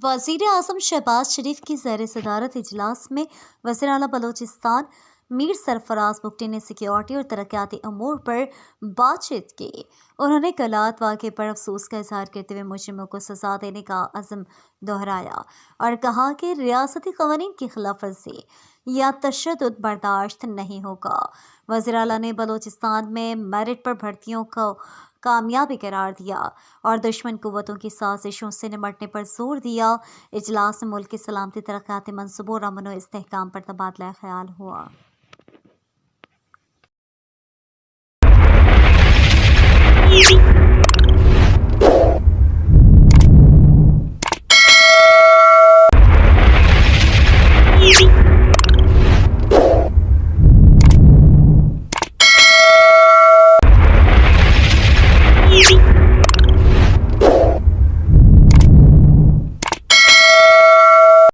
वज़ीर आज़म शहबाज शरीफ की ज़ेर सदारत इजलास में वज़ीर आला बलोचिस्तान मीर सरफराज भुट्टो ने सिक्योरिटी और तरक्याती अमूर पर बातचीत की। उन्होंने कलात वाक़े पर अफसोस का इजहार करते हुए मुजरिमों को सज़ा देने का अज़्म दोहराया और कहा कि रियासती क़वानीन की खिलाफ वर्जी या तशद्दुद बर्दाश्त नहीं होगा। वज़ीर आला ने बलोचिस्तान में मेरिट पर भर्तियों को कामयाबी करार दिया और दुश्मन कुव्वतों की साजिशों से निपटने पर जोर दिया। इजलास में मुल्क की सलामती, तरक्याती मंसूबों और अमन व इस्तेहकाम पर तबादला ख्याल हुआ।